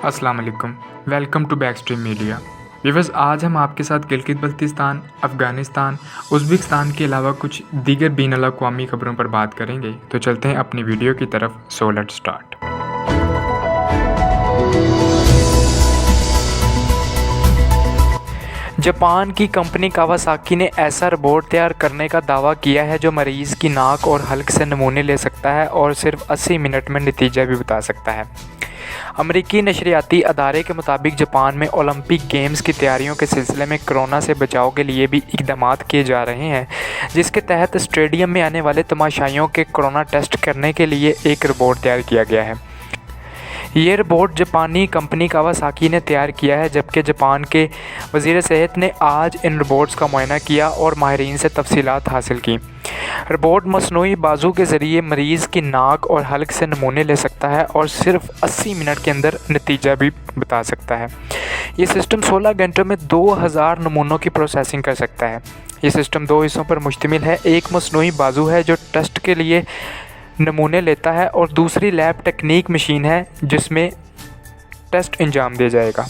अस्सलाम वालेकुम। Welcome to Backstream media. Viewers, आज हम आपके साथ गिलगित बल्तिस्तान, अफ़गानिस्तान, उज़्बेकिस्तान के अलावा कुछ दीगर बीन अल-अक़वामी खबरों पर बात करेंगे। तो चलते हैं अपनी वीडियो की तरफ। So let's start. जापान की कंपनी कावासाकी ने ऐसा रोबोट तैयार करने का दावा किया है जो मरीज़ की नाक और हल्क से नमूने ले सकता है और सिर्फ 80 मिनट में नतीजा भी बता सकता है। अमेरिकी नशरियाती अदारे के मुताबिक जापान में ओलंपिक गेम्स की तैयारियों के सिलसिले में कोरोना से बचाव के लिए भी इक़दामात किए जा रहे हैं, जिसके तहत स्टेडियम में आने वाले तमाशाइयों के कोरोना टेस्ट करने के लिए एक रोबोट तैयार किया गया है। ये रोबोट जापानी कंपनी कावासाकी ने तैयार किया है, जबकि जापान के वज़ीर सेहत ने आज इन रोबोट्स का मुआयना किया और माहिरीन से तफसीलात हासिल की। रोबोट मसनूई बाजू के ज़रिए मरीज़ की नाक और हल्क से नमूने ले सकता है और सिर्फ 80 मिनट के अंदर नतीजा भी बता सकता है। ये सिस्टम 16 घंटों में 2000 नमूनों की प्रोसेसिंग कर सकता है। ये सिस्टम 2 हिस्सों पर मुश्तमिल है। एक मसनूई बाजू है जो टेस्ट के लिए नमूने लेता है और दूसरी लैब टेक्निक मशीन है जिसमें टेस्ट अंजाम दिया जाएगा।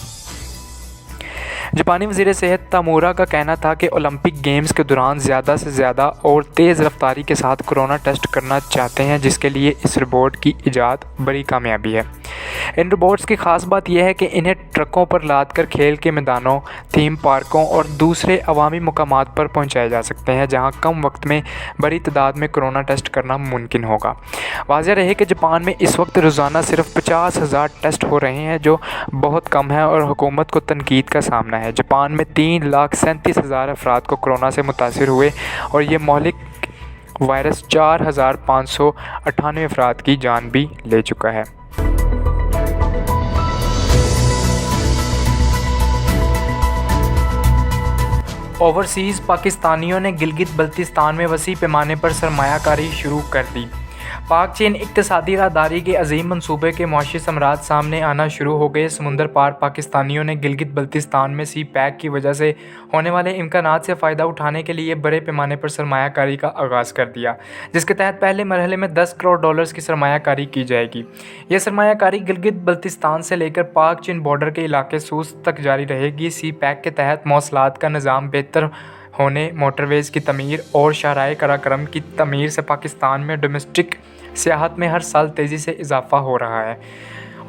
जापानी वज़ीर सेहत तामुरा का कहना था कि ओलंपिक गेम्स के दौरान ज़्यादा से ज़्यादा और तेज़ रफ्तारी के साथ कोरोना टेस्ट करना चाहते हैं, जिसके लिए इस रोबोट की ईजाद बड़ी कामयाबी है। इन रोबोट्स की ख़ास बात यह है कि इन्हें ट्रकों पर लाद कर खेल के मैदानों, थीम पार्कों और दूसरे अवामी मकामात पर पहुंचाए जा सकते हैं, जहां कम वक्त में बड़ी तादाद में कोरोना टेस्ट करना मुमकिन होगा। वाज़ेह रहे कि जापान में इस वक्त रोज़ाना सिर्फ 50,000 टेस्ट हो रहे हैं, जो बहुत कम है और हुकूमत को तनकीद का सामना है। जापान में 3,37,000 अफराद को कोरोना से मुतासिर हुए और ये महलिक वायरस 4,598 अफराद की जान भी ले चुका है। ओवरसीज़ पाकिस्तानियों ने गिलगित बल्तिस्तान में वसी पैमाने पर सरमायाकारी शुरू कर दी। पाक चीन इक़्तिसादी राहदारी के अजीम मंसूबे के मुआशी समरात सामने आना शुरू हो गए। समुंदर पार पाकिस्तानियों ने गिलगित बल्तिस्तान में सी पैक की वजह से होने वाले इम्कानात से फ़ायदा उठाने के लिए बड़े पैमाने पर सरमायाकारी का आगाज़ कर दिया, जिसके तहत पहले मरहले में $10 करोड़ की सरमायाकारी की जाएगी। यह सरमायाकारी गिलगित बल्तिस्तान से लेकर पाक चीन बॉर्डर के इलाके सूस तक जारी रहेगी। सी पैक के तहत मौसलात का निज़ाम बेहतर होने, मोटरवेज़ की तमीर और शाहराए कराक्रम की तमीर से पाकिस्तान में डोमेस्टिक सियाहत में हर साल तेज़ी से इजाफा हो रहा है।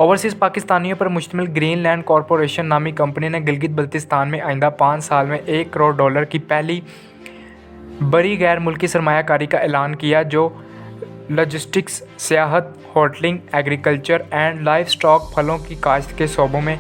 ओवरसीज़ पाकिस्तानियों पर मुश्तमिल ग्रीनलैंड कॉरपोरेशन नामी कंपनी ने गिलगित बल्तिस्तान में आइंदा 5 साल में $1 करोड़ की पहली बड़ी गैर मुल्की सरमायाकारी का ऐलान किया, जो लॉजिस्टिक्स, सियाहत, hotelling, agriculture and livestock, फलों की काश्त के शोबों में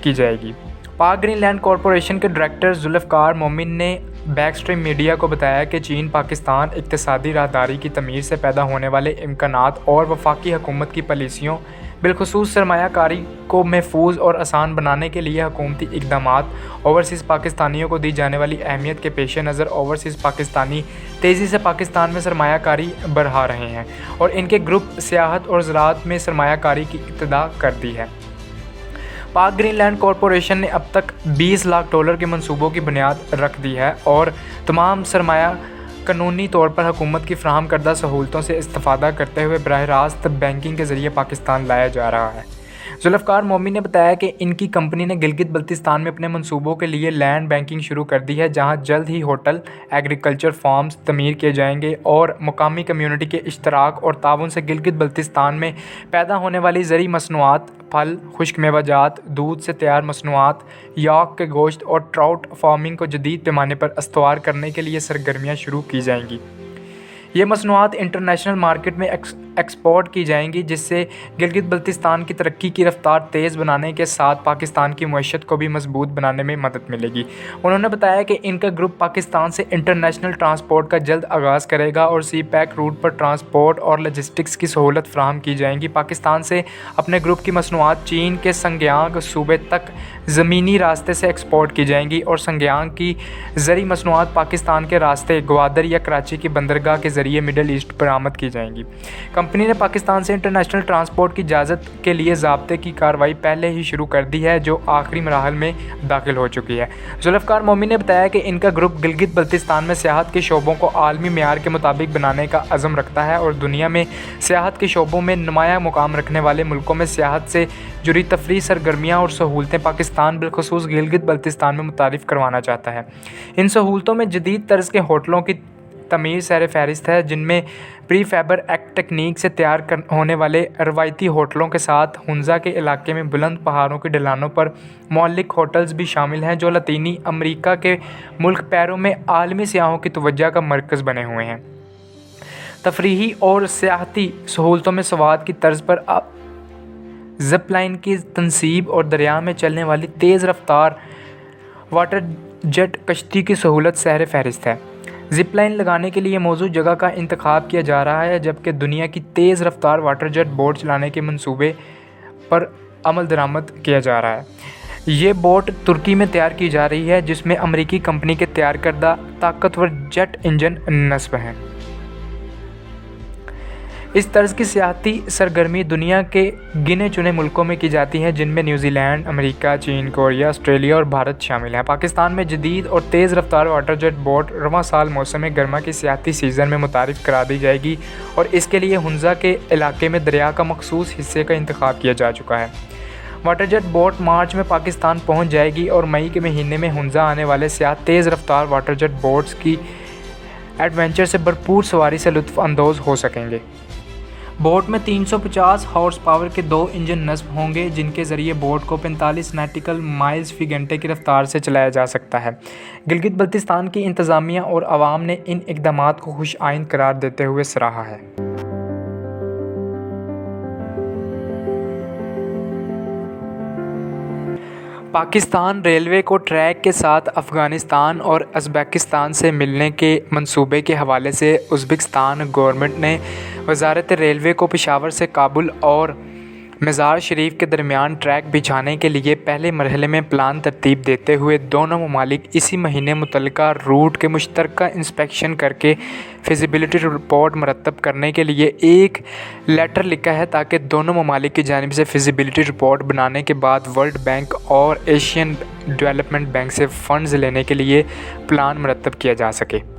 की जाएगी। पाक ग्रीनलैंड कॉरपोरेशन के डायरेक्टर जुल्फ़कार मोमिन ने बैकस्ट्रीम मीडिया को बताया कि चीन पाकिस्तान इक़्तिसादी राहदारी की तमीर से पैदा होने वाले इम्कानात और वफाकी हुकूमत की पॉलिसियों, बिलखुसूस सरमायाकारी को महफूज और आसान बनाने के लिए हुकूमती इक़दामात, ओवरसीज़ पाकिस्तानियों को दी जाने वाली अहमियत के पेश नज़र ओवरसीज़ पाकिस्तानी तेज़ी से पाकिस्तान में सरमायाकारी बढ़ा रहे हैं और इनके ग्रुप सियाहत और ज़राअत में सरमायाकारी की इब्तिदा कर दी है। पाक ग्रीनलैंड कॉरपोरेशन ने अब तक $20 लाख के मंसूबों की बुनियाद रख दी है और तमाम सरमाया कानूनी तौर पर हुकूमत की फ़राहम करदा सहूलतों से इस्तेफ़ादा करते हुए बराह रास्त बैंकिंग के ज़रिए पाकिस्तान लाया जा रहा है। जुल्फ़कार मोमिन ने बताया कि इनकी कंपनी ने गिलगित बल्तिस्तान में अपने मंसूबों के लिए लैंड बैंकिंग शुरू कर दी है, जहां जल्द ही होटल, एग्रीकल्चर फार्म्स तमीर किए जाएंगे और मुकामी कम्यूनिटी के इश्तराक और ताउन से गिलगित बल्तिस्तान में पैदा होने वाली ज़री मसनूआत, फल, खुश्क मेवाजात, दूध से तैयार मसनूआत, याक के गोश्त और ट्राउट फार्मिंग को जदीद पैमाने पर अस्तवार करने के लिए सरगर्मियाँ शुरू की जाएंगी। ये मसनूआत इंटरनेशनल मार्केट में एक्सपोर्ट की जाएंगी, जिससे गिलगित बल्तिस्तान की तरक्की की रफ्तार तेज़ बनाने के साथ पाकिस्तान की मईशत को भी मजबूत बनाने में मदद मिलेगी। उन्होंने बताया कि इनका ग्रुप पाकिस्तान से इंटरनेशनल ट्रांसपोर्ट का जल्द आगाज़ करेगा और सी पैक रूट पर ट्रांसपोर्ट और लॉजिस्टिक्स की सहूलत फ्राहम की जाएंगी। पाकिस्तान से अपने ग्रुप की मसनूआत चीन के संग्यांग सूबे तक ज़मीनी रास्ते से एक्सपोर्ट की जाएंगी और संग्यांग की ज़री मसनूआत पाकिस्तान के रास्ते ग्वादर या कराची की बंदरगाह के ज़रिए मिडल ईस्ट बरामद की जाएंगी। कंपनी ने पाकिस्तान से इंटरनेशनल ट्रांसपोर्ट की इजाज़त के लिए ज़ाब्ते की कार्रवाई पहले ही शुरू कर दी है, जो आखिरी मराहल में दाखिल हो चुकी है। जुल्फ़िकार मोमिन ने बताया कि इनका ग्रुप गिलगित बल्तिस्तान में सियाहत के शोबों को आलमी मेयार के मुताबिक बनाने का अज़म रखता है और दुनिया में सियाहत के शोबों में नुमाया मुकाम रखने वाले मुल्कों में सियाहत से जुड़ी तफरीह सरगर्मियाँ और सहूलतें पाकिस्तान बिलखुसूस गिलगित बल्तिस्तान में मुतारिफ़ करवाना चाहता है। इन सहूलतों में जदीद तर्ज के होटलों की तमीर सर फहरिस्त है, जिनमें प्री फैबर एक्ट तकनीक से तैयार होने वाले रवायती होटलों के साथ हुंजा के इलाके में बुलंद पहाड़ों की ढलानों पर मौलिक होटल्स भी शामिल हैं, जो लतीनी अमरीका के मुल्क पैरों में आलमी सियाहों की तवज्जो का मरकज़ बने हुए हैं। तफरीही और सियाहती सहूलतों में सवाद की तर्ज पर ज़िप लाइन की तनसीब और दरिया में चलने वाली तेज़ रफ्तार वाटर जेट कश्ती की सहूलत सहर फहरिस्त है। ज़िप लाइन लगाने के लिए मौजूद जगह का इंतखाब किया जा रहा है, जबकि दुनिया की तेज़ रफ्तार वाटर जेट बोट चलाने के मंसूबे पर अमल दरामद किया जा रहा है। ये बोट तुर्की में तैयार की जा रही है, जिसमें अमरीकी कंपनी के तैयार करदा ताकतवर जेट इंजन नस्ब हैं। इस तर्ज की सियाहती सरगर्मी दुनिया के गिने चुने मुल्कों में की जाती है, जिनमें न्यूजीलैंड, अमेरिका, चीन, कोरिया, ऑस्ट्रेलिया और भारत शामिल हैं। पाकिस्तान में जदीद और तेज़ रफ्तार वाटर जेट बोट रवां साल मौसम गर्मा की सियाहती सीज़न में मुतारिफ़ करा दी जाएगी और इसके लिए हुंजा के इलाके में दरिया का मखसूस हिस्से का इंतखाब किया जा चुका है। वाटर जेट बोट मार्च में पाकिस्तान पहुँच जाएगी और मई के महीने में हुंजा आने वाले सियाह तेज़ रफ्तार वाटर जेट बोट्स की एडवेंचर से भरपूर सवारी से लुत्फ़ अंदोज़ हो सकेंगे। बोट में 350 हॉर्स पावर के 2 इंजन नस्ब होंगे, जिनके ज़रिए बोट को 45 नॉटिकल माइल्स फ़ी घंटे की रफ्तार से चलाया जा सकता है। गिलगित बल्तिस्तान की इंतज़ामिया और आवाम ने इन इक़दामात को खुश आइंद करार देते हुए सराहा है। पाकिस्तान रेलवे को ट्रैक के साथ अफ़गानिस्तान और उज़्बेकिस्तान से मिलने के मंसूबे के हवाले से उज़्बेकिस्तान गवर्नमेंट ने वज़ारत रेलवे को पेशावर से काबुल और मज़ार शरीफ के दरमियान ट्रैक बिछाने के लिए पहले मरहले में प्लान तरतीब देते हुए दोनों ममालिक इसी महीने मुतल्लिका रूट के मुश्तरका इंस्पेक्शन करके फिजिबिलिटी रिपोर्ट मरतब करने के लिए एक लेटर लिखा है, ताकि दोनों ममालिक की जानिब से फिजिबिलिटी रिपोर्ट बनाने के बाद वर्ल्ड बैंक और एशियन डेवलपमेंट बैंक से फ़ंड्स लेने के लिए प्लान मरतब किया जा सके।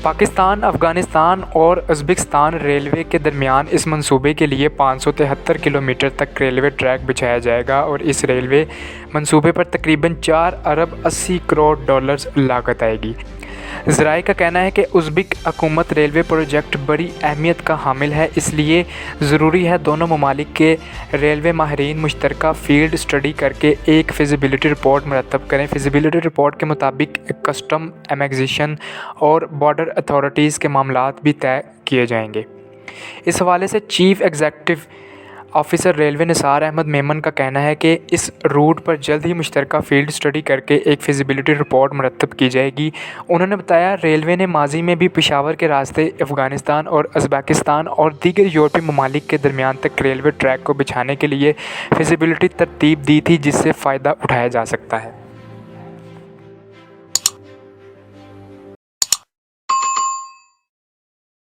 पाकिस्तान, अफ़गानिस्तान और उज़्बेकिस्तान रेलवे के दरमियान इस मंसूबे के लिए 573 किलोमीटर तक रेलवे ट्रैक बिछाया जाएगा और इस रेलवे मंसूबे पर तकरीबन 4 अरब 80 करोड़ डॉलर्स लागत आएगी। ज़राए का कहना है कि उज़्बेक हुकूमत रेलवे प्रोजेक्ट बड़ी अहमियत का हामिल है, इसलिए ज़रूरी है दोनों ममालिक के रेलवे माहिरीन मुश्तरका फ़ील्ड स्टडी करके एक फिजिबिलिटी रिपोर्ट मरतब करें। फिजिबिलिटी रिपोर्ट के मुताबिक कस्टम, इमिग्रेशन और बॉर्डर अथॉरिटीज़ के मामलात भी तय किए जाएंगे। इस हवाले से chief executive officer railway Nisar Ahmed Memon का कहना है कि इस रूट पर जल्द ही मुश्तरका फ़ील्ड स्टडी करके एक फिजिबिलिटी रिपोर्ट मरतब की जाएगी। उन्होंने बताया, रेलवे ने माजी में भी पेशावर के रास्ते अफ़गानिस्तान और उज़्बेकिस्तान और दीगर यूरोपीय ममालिक के दरमियान तक रेलवे ट्रैक को बिछाने के लिए फिजिबिलिटी तरतीब दी थी, जिससे फ़ायदा उठाया जा सकता है।